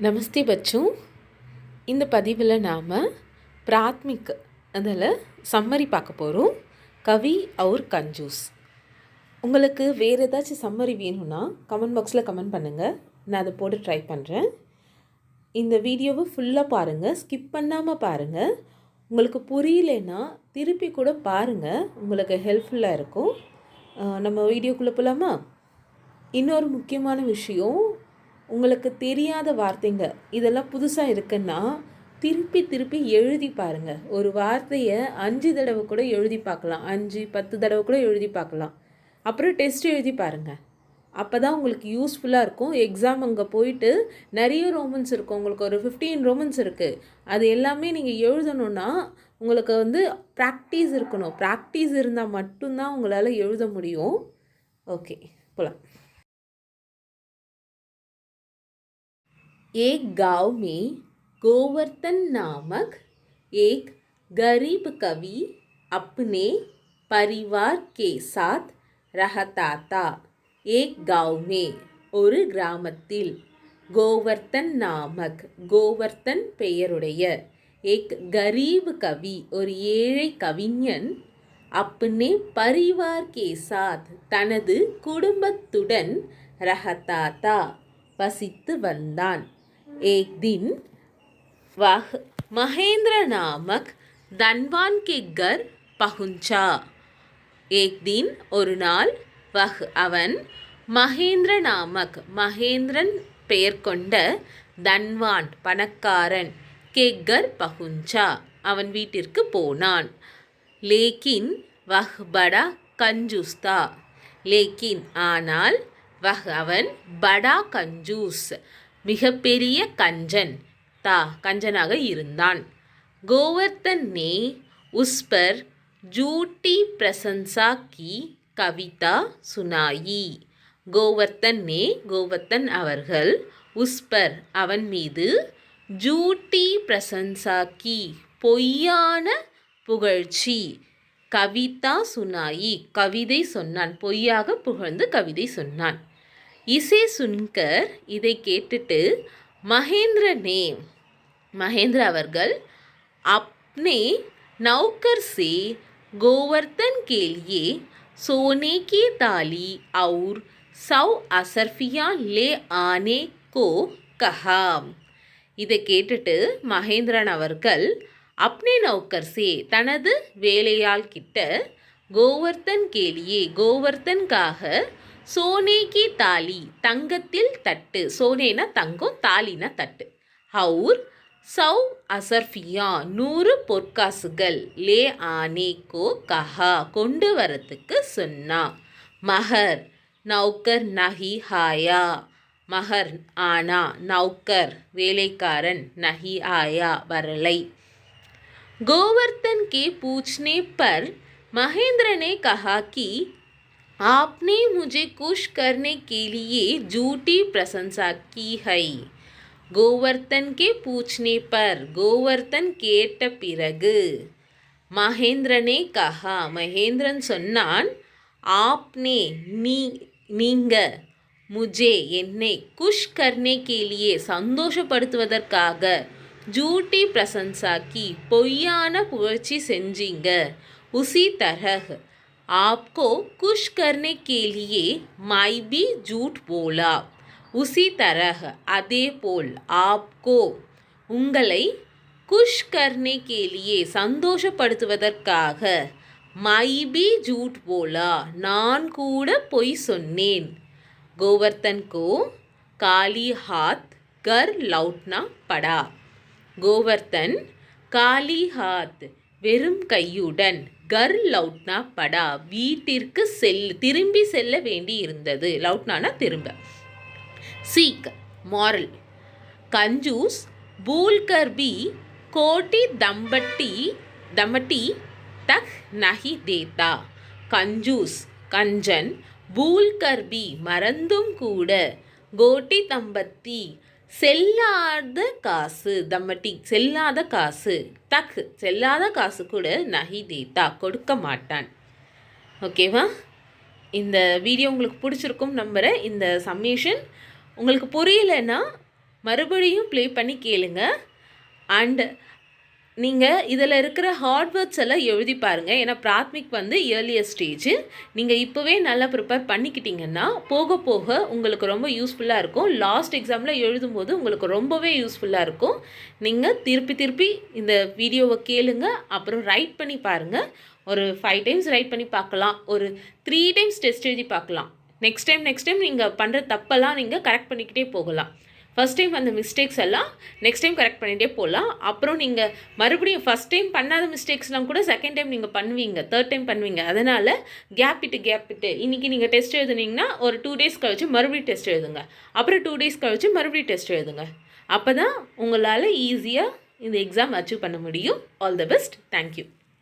நமஸ்தே பச்சு. இந்த பதிவில் நாம் பிராத்மிக் அதில் சம்மரி பார்க்க போகிறோம். கவி और கஞ்சூஸ். உங்களுக்கு வேறு ஏதாச்சும் சம்மரி வேணும்னா கமெண்ட் பாக்ஸில் கமெண்ட் பண்ணுங்கள், நான் அதை போட்டு ட்ரை பண்ணுறேன். இந்த வீடியோவை ஃபுல்லாக பாருங்கள், ஸ்கிப் பண்ணாமல் பாருங்கள். உங்களுக்கு புரியலைன்னா திருப்பி கூட பாருங்கள், உங்களுக்கு ஹெல்ப்ஃபுல்லாக இருக்கும். நம்ம வீடியோக்குள்ளே போகலாமா? இன்னொரு முக்கியமான விஷயம், உங்களுக்கு தெரியாத வார்த்தைங்க இதெல்லாம் புதுசாக இருக்குன்னா திருப்பி திருப்பி எழுதி பாருங்கள். ஒரு வார்த்தையை 5 தடவை கூட எழுதி பார்க்கலாம், 5-10 தடவை கூட எழுதி பார்க்கலாம். அப்புறம் டெஸ்ட் எழுதி பாருங்கள். அப்போ தான் உங்களுக்கு யூஸ்ஃபுல்லாக இருக்கும். எக்ஸாம் அங்கே போயிட்டு நிறைய ரோமன்ஸ் இருக்கும், உங்களுக்கு ஒரு 15 ரோமன்ஸ் இருக்குது. அது எல்லாமே நீங்கள் எழுதணுன்னா உங்களுக்கு ப்ராக்டிஸ் இருக்கணும். ப்ராக்டிஸ் இருந்தால் மட்டும்தான் உங்களால் எழுத முடியும். ஓகே, போகலாம். एक गांव में गोवर्धन नामक एक गरीब कवि अपने परिवार के साथ रहता था. एक गांव में ஒரு கிராமத்தில் கோவர்த்தன் நாமக், கோவர்த்தன் பெயருடைய, एक गरीब कवि ஒரு ஏழை கவிஞன், अपने परिवार के साथ தனது குடும்பத்துடன் रहता था வசித்து வந்தான். एक दिन वह महेंद्र नामक धनवान के घर पहुंचा. एक दिन ஒரு நாள், वह அவன், மகேந்திர நாமக் மகேந்திரன் பெயர் கொண்ட, தன்வான் பணக்காரன், கே கர் பகுஞ்சா அவன் வீட்டிற்கு போனான். லேக்கின் வஹ் படா கஞ்சூஸ்தா, லேக்கின் ஆனால், வஹ் அவன், படா கஞ்சூஸ் மிகப்பெரிய கஞ்சன், தா கஞ்சனாக இருந்தான். கோவர்த்தன் நே உஸ் பர் ஜூட்டி பிரசன்சா கி கவிதா சுனாயி. கோவர்த்தன் நே கோவர்த்தன் அவர்கள், உஸ்பர் அவன் மீது, ஜூட்டி பிரசன்சா கி பொய்யான புகழ்ச்சி, கவிதா சுனாயி கவிதை சொன்னான், பொய்யாக புகழ்ந்து கவிதை சொன்னான். இசை சுன்கர் இதை கேட்டுட்டு, மகேந்திரனே மகேந்திர அவர்கள், அப்னே நௌக்கர் சே கோவர்த்தன் के लिए सोने की ताली और 100 असरफियाँ ले आने को कहा. இதை கேட்டுட்டு மகேந்திரன் அவர்கள், அப்னே நௌக்கர் சே தனது வேலையாள் கிட்ட, கோவர்த்தன் கேலியே கோவர்த்தன்காக, சோனே கி தாலி தங்கத்தில் தட்டு, சோனேனா தங்கம், தாலினா தட்டு, ஹவுர் 100 அசர்ஃபியா 100 பொற்காசுகள், லே ஆனே கோ கஹா கொண்டு வரத்துக்கு சொன்னா. மஹர் நௌக்கர் நஹி ஹாயா, மஹர் ஆனா, நௌக்கர் வேலைக்காரன், நஹி ஆயா வரலை. गोवर्धन के पूछने पर महेंद्र ने कहा कि आपने मुझे खुश करने के लिए झूठी प्रशंसा की है. गोवर्धन के पूछने पर गोवर्धन கேட்ட பிறகு, மகேந்திரனே கஹா மகேந்திரன் சொன்னான், ஆப்னே நீங்க, முஜே என்னை, குஷ் கர்னே கேலியே சந்தோஷப்படுத்துவதற்காக, ஜூட்டி பிரசன்சா கி பொய்யான புகழ்ச்சி செஞ்சீங்க, உசி தரஹ் ஆப்கோ குஷ் கர்னே கேலியே மை பி ஜூட் போலா, உசி தரஹ் அதே போல், ஆப்கோ உங்களை, குஷ் கர்னே கேலியே சந்தோஷப்படுத்துவதற்காக, மை பி ஜூட் போலா நான் கூட பொய் சொன்னேன். கோவர்த்தன் கோ காலி ஹாத் கர் லௌட்னா படா. கோவர்த்தன் காலி ஹாத் வெறும் கையுடன், கர் லௌட்னா படா வீட்டிற்கு திரும்பி செல்ல வேண்டி இருந்தது. லௌட்னானா திரும்ப. சீக் மாரல், கஞ்சூஸ் பூல்கர் பி கோட்டி தம்பட்டி தக் நஹி தேதா. கஞ்சூஸ் கஞ்சன், பூல்கர் பி மறந்தும் கூட, கோட்டி தம்பத்தி செல்லாத காசு, தம்மட்டி செல்லாத காசு, தக் செல்லாத காசு கூட, நஹி தேதா கொடுக்க மாட்டான். ஓகேவா? இந்த வீடியோ உங்களுக்கு பிடிச்சிருக்கும் நம்புகிறேன். இந்த சம்மேஷன் உங்களுக்கு புரியலைன்னா மறுபடியும் ப்ளே பண்ணி கேளுங்க. அண்ட் நீங்கள் இதில் இருக்கிற ஹார்ட் வேர்ட்ஸ் எல்லாம் எழுதி பாருங்கள். ஏன்னா பிராத்மிக் வந்து இயர்லியர் ஸ்டேஜ். நீங்கள் இப்போவே நல்லா ப்ரிப்பேர் பண்ணிக்கிட்டிங்கன்னா போக போக உங்களுக்கு ரொம்ப யூஸ்ஃபுல்லாக இருக்கும். லாஸ்ட் எக்ஸாமில் எழுதும்போது உங்களுக்கு ரொம்பவே யூஸ்ஃபுல்லாக இருக்கும். நீங்கள் திருப்பி இந்த வீடியோவை கேளுங்க. அப்புறம் ரைட் பண்ணி பாருங்கள். ஒரு 5 டைம்ஸ் ரைட் பண்ணி பார்க்கலாம். ஒரு 3 டைம்ஸ் டெஸ்ட் எழுதி பார்க்கலாம். நெக்ஸ்ட் டைம் நீங்கள் பண்ணுற தப்பெல்லாம் நீங்கள் கரெக்ட் பண்ணிக்கிட்டே போகலாம். ஃபஸ்ட் டைம் அந்த மிஸ்டேக்ஸ் எல்லாம் நெக்ஸ்ட் டைம் கரெக்ட் பண்ணிகிட்டே போகலாம். அப்புறம் நீங்கள் மறுபடியும் ஃபஸ்ட் டைம் பண்ணாத மிஸ்டேக்ஸ்லாம் கூட செகண்ட் டைம் நீங்கள் பண்ணுவீங்க, தேர்ட் டைம் பண்ணுவீங்க. அதனால் கேப் விட்டு இன்றைக்கி நீங்கள் டெஸ்ட் எழுதுனீங்கன்னா ஒரு 2 டேஸ் கழிச்சு மறுபடியும் டெஸ்ட் எழுதுங்க. அப்புறம் 2 டேஸ் கழிச்சு மறுபடியும் டெஸ்ட் எழுதுங்க. அப்போ தான் உங்களால் ஈஸியாக இந்த எக்ஸாம் அச்சீவ் பண்ண முடியும். All the best. தேங்க்யூ.